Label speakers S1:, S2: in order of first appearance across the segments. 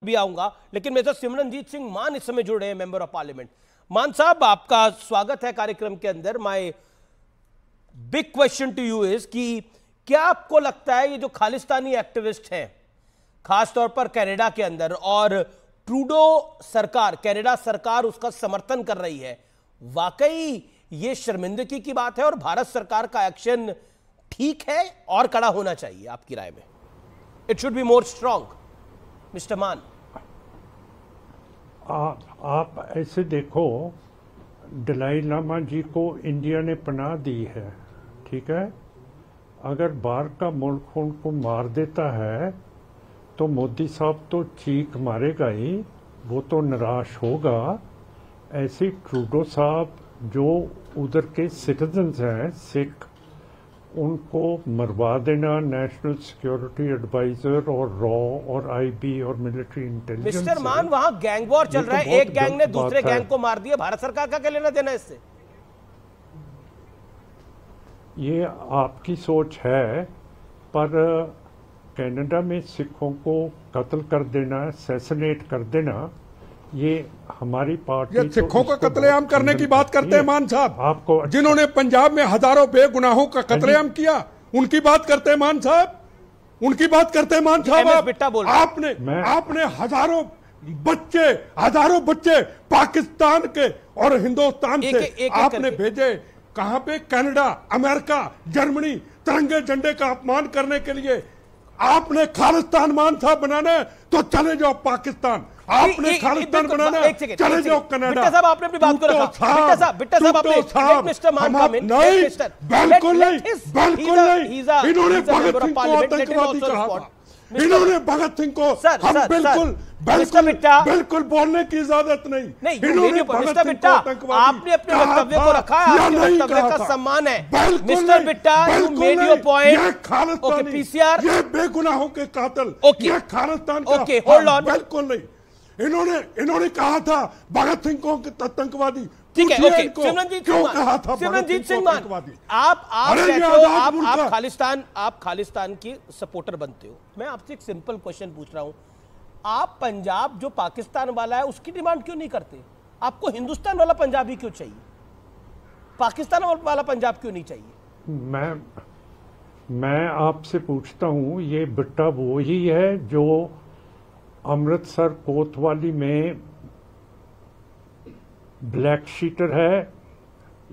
S1: भी आऊंगा, लेकिन मेरे साथ सिमरनजीत सिंह मान इस समय जुड़ रहे हैं, मेंबर ऑफ पार्लियामेंट। मान साहब, आपका स्वागत है कार्यक्रम के अंदर। My big question to you is कि क्या आपको लगता है ये जो खालिस्तानी एक्टिविस्ट हैं खासतौर पर कनाडा के अंदर, और ट्रूडो सरकार, कनाडा सरकार उसका समर्थन कर रही है, वाकई ये शर्मिंदगी की बात है और भारत सरकार का एक्शन ठीक है और कड़ा होना चाहिए आपकी राय में? It should be more strong, mister मान।
S2: आप ऐसे देखो, दलाई लामा जी को इंडिया ने पनाह दी है, ठीक है। अगर बाहर का मुल्क उनको मार देता है तो मोदी साहब तो चीख मारेगा ही, वो तो निराश होगा। ऐसे ट्रूडो साहब जो उधर के सिटीजन्स हैं सिख, उनको मरवा देना नेशनल सिक्योरिटी एडवाइजर और रॉ और आईबी और मिलिट्री इंटेलिजेंस।
S1: मिस्टर मान, वहां गैंग वॉर चल रहा है, एक गैंग ने दूसरे गैंग को मार दिया, भारत सरकार का क्या लेना देना इससे?
S2: ये आपकी सोच है, पर कनाडा में सिखों को कत्ल कर देना, असैसिनेट कर देना, ये हमारी पार्टी
S3: ये सिखों का कत्लेआम करने की बात करते हैं मान साहब।
S2: आपको
S3: जिन्होंने पंजाब में हजारों बेगुनाहों का कत्लेआम किया, उनकी बात करते हैं मान साहब, उनकी बात करते हैं मान साहब। आपने हजारों बच्चे पाकिस्तान के और हिंदुस्तान से आपने भेजे कहां पे? कनाडा, अमेरिका, जर्मनी, तिरंगे झंडे का अपमान करने के लिए। आपने खालिस्तान मान साहब बनाना है तो चले जाओ पाकिस्तान, आपने खालिस्तान बनाना है चले जाओ कनाडा।
S1: साहब आपने अपनी बात को रखा। बिट्टा साहब आपने मिस्टर मान का
S3: नहीं, बिल्कुल नहीं, बिल्कुल नहीं। इन्होंने भगत सिंह को आतंकवादी कहा था, इन्होंने भगत सिंह को हम बिल्कुल बोलने की इजाजत नहीं। इन्होंने भगत सिंह को आतंकवादी,
S1: आपने अपने वक्तव्य को रखा है, आपके वक्तव्य का सम्मान है। Mister Bitta, you made your point. Okay, PCR,
S3: ये बेगुनाहों के कातिल, ये खालिस्तान का,
S1: होल्ड ऑन,
S3: बिल्कुल नहीं। इन्होंने कहा था भगत सिंह को आतंकवादी।
S1: ठीक है, ओके। सिमरनजीत सिंह मान, आप कहते हो आप खालिस्तान की सपोर्टर बनते हो। मैं आपसे एक सिंपल क्वेश्चन पूछ रहा हूं, आप पंजाब जो पाकिस्तान वाला है उसकी डिमांड क्यों नहीं करते? आपको हिंदुस्तान वाला पंजाब ही क्यों चाहिए? पाकिस्तान वाला पंजाब क्यों नहीं चाहिए?
S2: मैं आपसे पूछता हूं, ये बिट्टा वो ही है जो अमृतसर कोतवाली में ब्लैक शीटर है,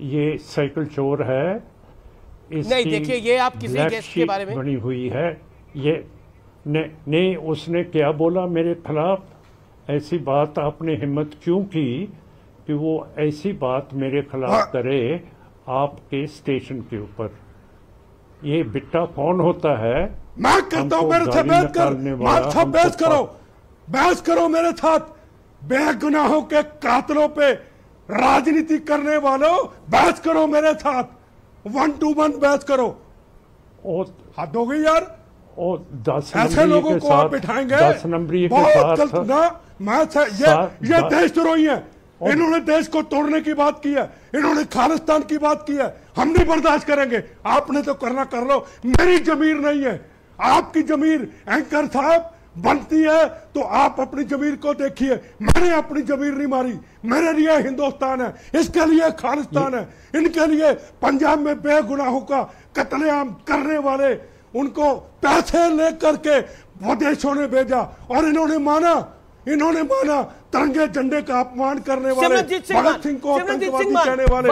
S2: ये साइकिल चोर है?
S1: नहीं, देखिए, ये आप किसी गेस्ट के बारे में
S2: बनी हुई है ये। नहीं, उसने क्या बोला मेरे खिलाफ? ऐसी बात आपने हिम्मत क्यों की कि वो ऐसी बात मेरे खिलाफ करे आपके स्टेशन के ऊपर? ये बिट्टा कौन होता है?
S3: मैं कहता हूं मेरे से बहस करो मेरे साथ। बेगुनाहों के कातलों पे राजनीति करने वालों, बहस करो मेरे साथ, 1 to 1 बहस करो। हद हो गई यार,
S2: 10
S3: ऐसे लोगों को आप बिठाएंगे?
S2: 10 नंबरी के
S3: बहुत गलत ना। ये देशद्रोही है, इन्होंने देश को तोड़ने की बात की है, इन्होंने खालिस्तान की बात की है। हम नहीं बर्दाश्त करेंगे। आपने तो करना कर लो, मेरी जमीर नहीं है। आपकी जमीर एंकर साहब बनती है तो आप अपनी जमीर को देखिए। मैंने अपनी जमीर नहीं मारी, मेरे लिए हिंदुस्तान है, इसके लिए खालिस्तान है। इनके लिए पंजाब में बेगुनाहों का कत्लेआम करने वाले, उनको पैसे लेकर के विदेशों ने भेजा और इन्होंने माना तिरंगे झंडे का अपमान करने वाले, भगत सिंह को आतंकवादी कहने वाले।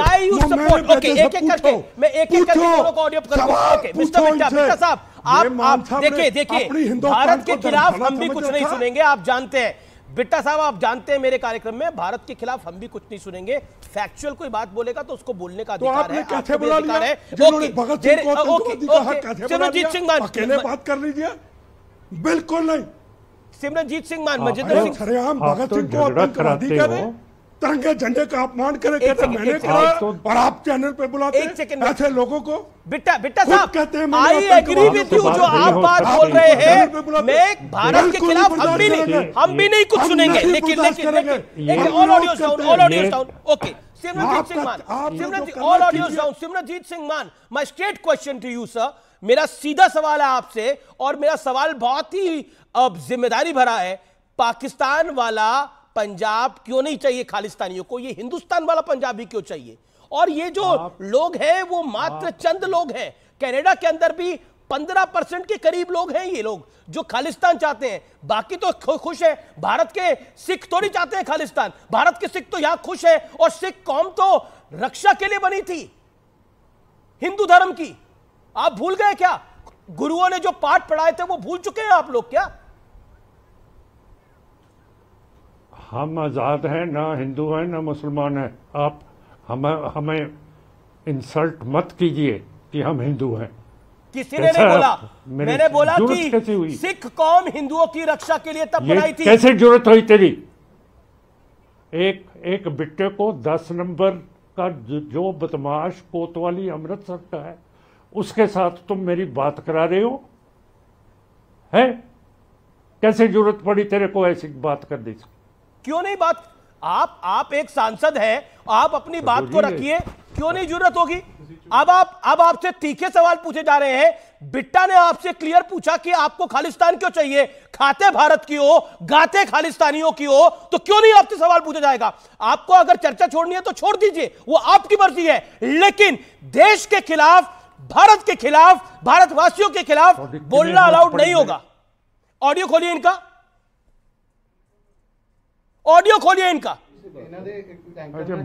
S1: आप देखिए, भारत के खिलाफ हम भी कुछ नहीं सुनेंगे, आप जानते हैं। बिट्टा साहब, आप जानते हैं मेरे कार्यक्रम में भारत के खिलाफ हम भी कुछ नहीं सुनेंगे। फैक्चुअल कोई बात बोलेगा तो उसको बोलने का अधिकार है,
S3: कैसे बुला लिया? भगत सिंह को आतंकवादी कहा, कैसे बुला लिया? अकेले बात कर लीजिए। बिल्कुल नहीं।
S1: सिमरनजीत सिंह मान, मजिंदर सिंह,
S3: भगत सिंह को आतंकवादी करे, तिरंगे झंडे का अपमान करे, कहते मैंने कहा, और आप चैनल पे बुलाते हैं ऐसे लोगों को।
S1: बिट्टा साहब, आई एग्री विद यू, जो आप बात बोल रहे हैं, मैं भारत के खिलाफ हम भी नहीं कुछ सुनेंगे। लेकिन all audios down. Okay, Simranjit Singh Mann, my straight question to you sir, मेरा सीधा सवाल है आपसे, और मेरा सवाल बहुत ही जिम्मेदारी भरा है। पाकिस्तान वाला पंजाब क्यों नहीं चाहिए खालिस्तानियों को, ये हिंदुस्तान वाला पंजाब ही क्यों चाहिए? और ये जो लोग हैं वो मात्र चंद लोग हैं। कनाडा के अंदर भी 15% के करीब लोग हैं ये लोग जो खालिस्तान चाहते हैं, बाकी तो खुश है। भारत के सिख थोड़ी चाहते हैं खालिस्तान, भारत के सिख तो यहां खुश है। और सिख कौम तो रक्षा के लिए बनी थी हिंदू धर्म की। आप भूल गए क्या? गुरुओं ने जो पाठ पढ़ाए थे वो भूल चुके हैं आप लोग क्या?
S2: हम आजाद हैं, ना हिंदू हैं ना मुसलमान हैं। आप हमें इंसल्ट मत कीजिए कि हम हिंदू हैं।
S1: किसी ने नहीं बोला, मैंने बोला कि सिख कौम हिंदुओं की रक्षा के लिए तब बनाई थी।
S2: कैसे जरूरत हुई तेरी? एक बिट्टे को 10 नंबर का जो बदमाश कोतवाली अमृतसर का है उसके साथ तुम मेरी बात करा रहे हो? है कैसे जरूरत पड़ी तेरे को ऐसी बात करने की?
S1: क्यों नहीं बात? आप एक सांसद हैं, आप अपनी बात को रखिए, क्यों नहीं जरूरत होगी? अब आपसे तीखे सवाल पूछे जा रहे हैं। बिट्टा ने आपसे क्लियर पूछा कि आपको खालिस्तान क्यों चाहिए, खाते भारत की हो, गाते खालिस्तानियों की हो, तो क्यों नहीं आपसे सवाल पूछा जाएगा? आपको अगर चर्चा छोड़नी है तो छोड़ दीजिए, वो आपकी मर्जी है। लेकिन देश के खिलाफ, भारत के खिलाफ, भारतवासियों के खिलाफ बोलना अलाउड नहीं होगा। ऑडियो खोलिए इनका, ऑडियो खोलिए इनका।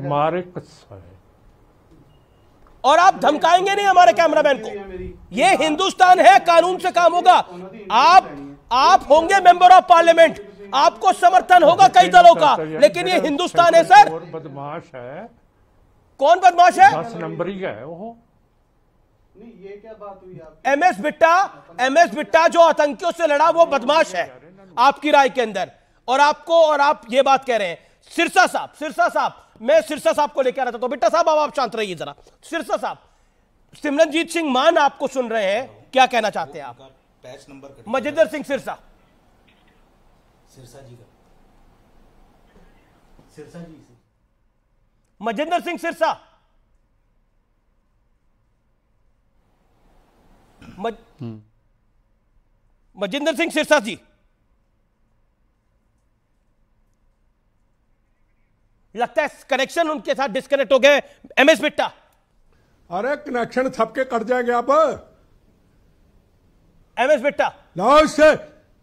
S2: मारे
S1: और आप धमकाएंगे नहीं हमारे कैमरामैन को। ये हिंदुस्तान है, कानून से काम होगा। आप होंगे मेंबर ऑफ पार्लियामेंट, आपको समर्थन होगा कई दलों का, लेकिन ये हिंदुस्तान है सर।
S2: बदमाश है।
S1: कौन बदमाश है?
S2: 10 नंबरी है वो।
S4: ये क्या बात हुई आप?
S1: एमएस बिट्टा जो आतंकियों से लड़ा वो बदमाश है आपकी राय के अंदर। और आप ये बात कह रहे हैं। सिरसा साहब, मैं सिरसा साहब को लेकर आ रहा था, तो बिट्टा साहब अब आप शांत रहिए जरा। सिरसा साहब, सिमरनजीत सिंह मान आपको सुन रहे हैं, क्या कहना चाहते हैं आप?
S4: पैच नंबर
S1: मजिंदर सिंह सिरसा जी का मजिंदर सिंह सिरसा, मजिंदर सिंह सिरसा जी, लगता है कनेक्शन उनके साथ डिस्कनेक्ट हो गए। एमएस बिट्टा,
S3: अरे कनेक्शन सबके कट जाएंगे। आप
S1: एमएस बिट्टा,
S3: लाओ इससे,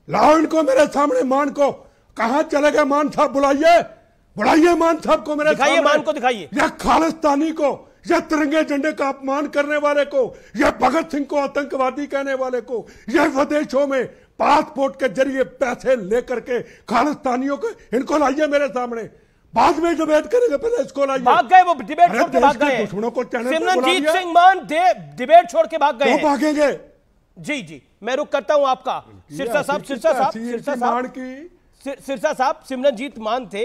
S3: लाओ इनको मेरे सामने। मान को कहां चले गए? मान साहब बुलाइए मान साहब को मेरे
S1: दिखाइए, मान को दिखाइए।
S3: या खालिस्तानी को, या तिरंगे झंडे का अपमान करने वाले को, या भगत सिंह को आतंकवादी कहने वाले को, या विदेशों में पासपोर्ट के जरिए पैसे लेकर के खालिस्तानियों को, इनको लाइए मेरे सामने। बाद में डिबेट करेंगे, पहले इसको लाइए।
S1: भाग गए वो, डिबेट छोड़ के भाग गए। सिमरनजीत सिंह मान डिबेट छोड़ के भाग गए।
S3: भागेंगे?
S1: जी, मैं रुक करता हूं आपका। सिरसा साहब, सिमरनजीत मान थे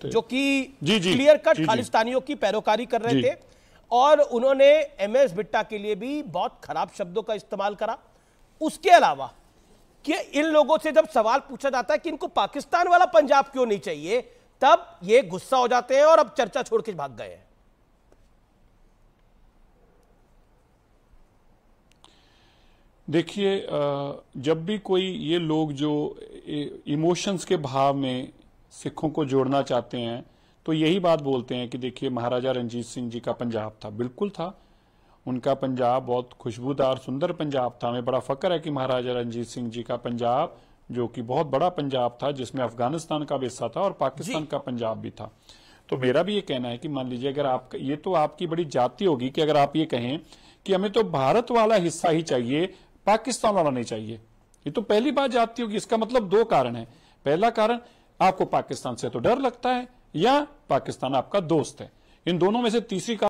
S1: जो कि क्लियर कट खालिस्तानियों की पैरोकारी कर रहे थे, और उन्होंने एमएस बिट्टा के लिए भी बहुत खराब शब्दों का इस्तेमाल करा। उसके अलावा कि इन लोगों से जब सवाल पूछा जाता है कि इनको पाकिस्तान वाला पंजाब क्यों नहीं चाहिए, तब ये गुस्सा हो जाते हैं और अब चर्चा छोड़ के भाग गए हैं।
S5: देखिए, जब भी कोई ये लोग जो इमोशंस के भाव में सिखों को जोड़ना चाहते हैं तो यही बात बोलते हैं कि देखिए महाराजा रणजीत सिंह जी का पंजाब था, बिल्कुल था। उनका पंजाब बहुत खुशबूदार सुंदर पंजाब था। हमें बड़ा फक्र है कि महाराजा रणजीत सिंह जी का पंजाब, जो कि बहुत बड़ा पंजाब था, जिसमें अफगानिस्तान का भी हिस्सा था और पाकिस्तान का पंजाब भी था। तो मेरा भी ये कहना है कि मान लीजिए, अगर आप, ये तो आपकी बड़ी जाति होगी कि अगर आप ये कहें कि हमें तो भारत वाला हिस्सा ही चाहिए, पाकिस्तान वाला नहीं चाहिए, ये तो पहली बात जाती होगी। इसका मतलब 2 कारण है। पहला कारण, आपको पाकिस्तान से तो डर लगता है, या पाकिस्तान आपका दोस्त है। इन दोनों में से तीसरी